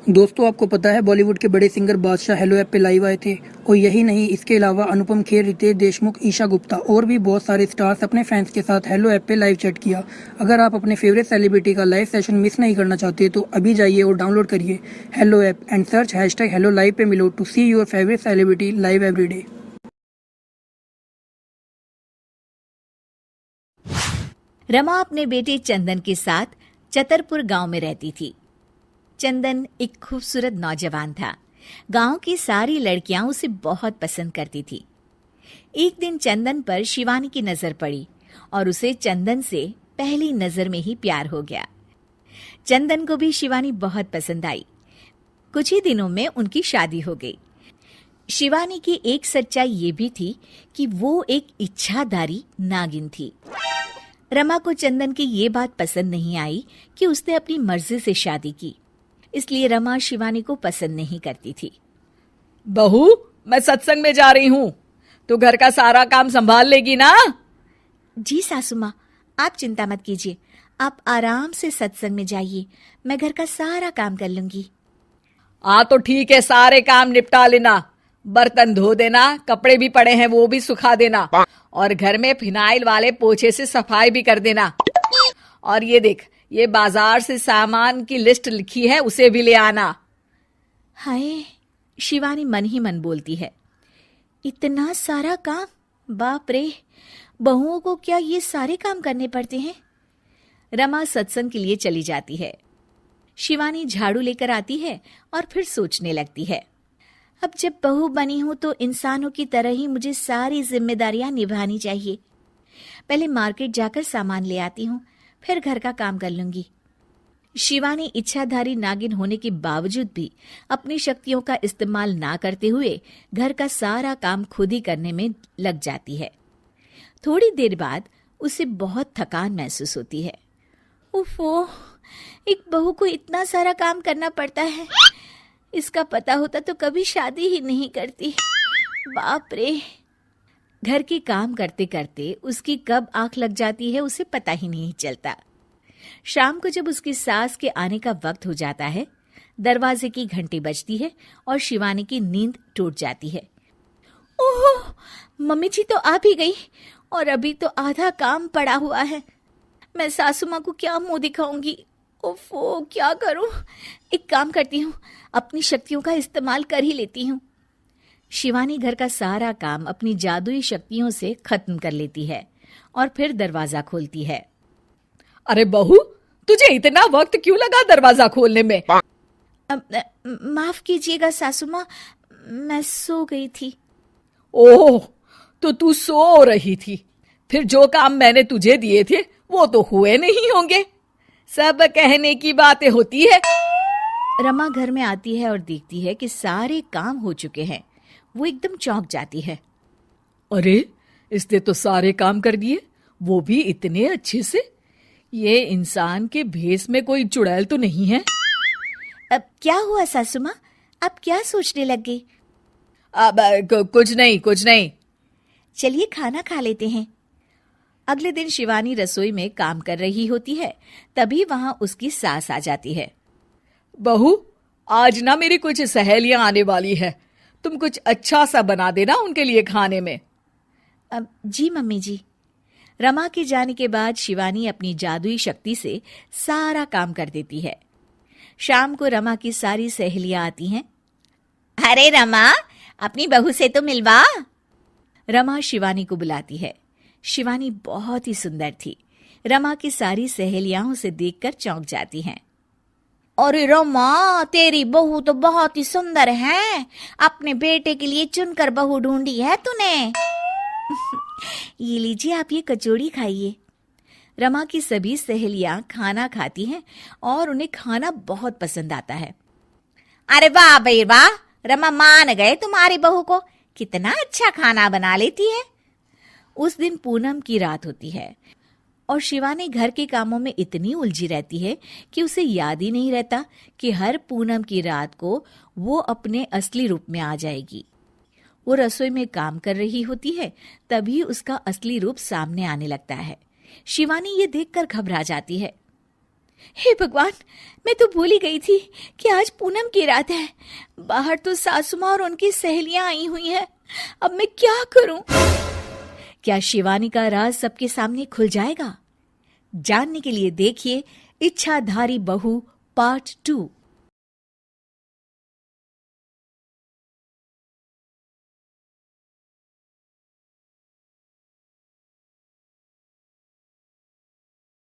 दोस्तों, आपको पता है बॉलीवुड के बड़े सिंगर बादशाह हेलो ऐप पे लाइव आए थे। और यही नहीं, इसके अलावा अनुपम खेर, रितेश देशमुख, ईशा गुप्ता और भी बहुत सारे स्टार्स अपने फैंस के साथ हेलो ऐप पे लाइव चैट किया। अगर आप अपने फेवरेट सेलिब्रिटी का लाइव सेशन मिस नहीं करना चाहते तो अभी जाइए और डाउनलोड करिए hello app and search #hello live पे मिलो to see your favourite celebrity live everyday. Rama अपने बेटे चंदन के साथ चतरपुर गांव में रहती थी। चंदन एक खूबसूरत नौजवान था। गांव की सारी लड़कियां उसे बहुत पसंद करती थी। एक दिन चंदन पर शिवानी की नजर पड़ी और उसे चंदन से पहली नजर में ही प्यार हो गया। चंदन को भी शिवानी बहुत पसंद आई। कुछ ही दिनों में उनकी शादी हो गई। शिवानी की एक सच्चाई ये भी थी कि वो एक इच्छाधारी नागिन थी। रमा को चंदन की ये बात पसंद नहीं आई कि उसने अपनी मर्जी से शादी की, इसलिए रमा शिवानी को पसंद नहीं करती थी। बहू, मैं सत्संग में जा रही हूँ, तो घर का सारा काम संभाल लेगी ना? जी सासू माँ, आप चिंता मत कीजिए, आप आराम से सत्संग में जाइए, मैं घर का सारा काम कर लूंगी। हाँ तो ठीक है, सारे काम निपटा लेना। बर्तन धो देना, कपड़े भी पड़े हैं वो भी सुखा देना, और घर में फिनाइल वाले पोछे से सफाई भी कर देना। और ये देख, ये बाजार से सामान की लिस्ट लिखी है, उसे भी ले आना। हाय, शिवानी मन ही मन बोलती है, इतना सारा काम, बाप रे, बहुओं को क्या ये सारे काम करने पड़ते हैं। रमा सत्संग के लिए चली जाती है। शिवानी झाड़ू लेकर आती है और फिर सोचने लगती है, अब जब बहू बनी हूं तो इंसानों की तरह ही मुझे सारी जिम्मेदारियां निभानी चाहिए। पहले मार्केट जाकर सामान ले आती हूँ, फिर घर का काम कर लूंगी। शिवानी इच्छाधारी नागिन होने के बावजूद भी अपनी शक्तियों का इस्तेमाल ना करते हुए घर का सारा काम खुद ही करने में लग जाती है। थोड़ी देर बाद उसे बहुत थकान महसूस होती है। उफ़ो, एक बहू को इतना सारा काम करना पड़ता है। इसका पता होता तो कभी शादी ही नहीं करती। बाप रे। घर के काम करते करते उसकी कब आंख लग जाती है उसे पता ही नहीं चलता। शाम को जब उसकी सास के आने का वक्त हो जाता है, दरवाजे की घंटी बजती है और शिवानी की नींद टूट जाती है। ओह, मम्मी जी तो आ भी गई और अभी तो आधा काम पड़ा हुआ है। मैं सासू माँ को क्या मुंह दिखाऊंगी। ओफो, क्या करूं? एक काम करती हूँ, अपनी शक्तियों का इस्तेमाल कर ही लेती हूँ। शिवानी घर का सारा काम अपनी जादुई शक्तियों से खत्म कर लेती है और फिर दरवाजा खोलती है। अरे बहू, तुझे इतना वक्त क्यों लगा दरवाजा खोलने में? माफ कीजिएगा सासू माँ, मैं सो गई थी। ओह, तो तू सो रही थी। फिर जो काम मैंने तुझे दिए थे वो तो हुए नहीं होंगे। सब कहने की बातें होती है। रमा घर में आती है और देखती है कि सारे काम हो चुके हैं। वो एकदम चौंक जाती है। अरे, इसने तो सारे काम कर दिए, वो भी इतने अच्छे से। ये इंसान के भेस में कोई चुड़ैल तो नहीं है? अब क्या हुआ सासू माँ, आप क्या सोचने लग गई? अब कुछ नहीं। चलिए खाना खा लेते हैं। अगले दिन शिवानी रसोई में काम कर रही होती है, तभी वहां उसकी सास आ जाती है। बहू, आज ना मेरी कुछ सहेलियां आने वाली है, तुम कुछ अच्छा सा बना देना उनके लिए खाने में। अब जी मम्मी जी। रमा के जाने के बाद शिवानी अपनी जादुई शक्ति से सारा काम कर देती है। शाम को रमा की सारी सहेलियां आती हैं। अरे रमा, अपनी बहू से तो मिलवा। रमा शिवानी को बुलाती है। शिवानी बहुत ही सुंदर थी। रमा की सारी सहेलियां उसे देखकर चौंक जाती हैं। अरे रमा, तेरी बहू तो बहुत ही सुंदर है। अपने बेटे के लिए चुनकर बहू ढूंढी है तूने। ये लीजिए, आप ये कचौड़ी खाइए। रमा की सभी सहेलियां खाना खाती हैं और उन्हें खाना बहुत पसंद आता है। अरे वाह भाई वाह, रमा मान गए तुम्हारी बहू को, कितना अच्छा खाना बना लेती है। उस दिन पूनम की रात होती है और शिवानी घर के कामों में इतनी उलझी रहती है कि उसे याद ही नहीं रहता कि हर पूनम की रात को वो अपने असली रूप में आ जाएगी। वो रसोई में काम कर रही होती है, तभी उसका असली रूप सामने आने लगता है। शिवानी ये देखकर घबरा जाती है। हे भगवान, मैं तो भूल ही गई थी कि आज पूनम की रात है। बाहर तो सासू माँ और उनकी सहेलियां आई हुई हैं। अब मैं क्या करूं? क्या शिवानी का राज सबके सामने खुल जाएगा? जानने के लिए देखिए इच्छाधारी बहू पार्ट 2।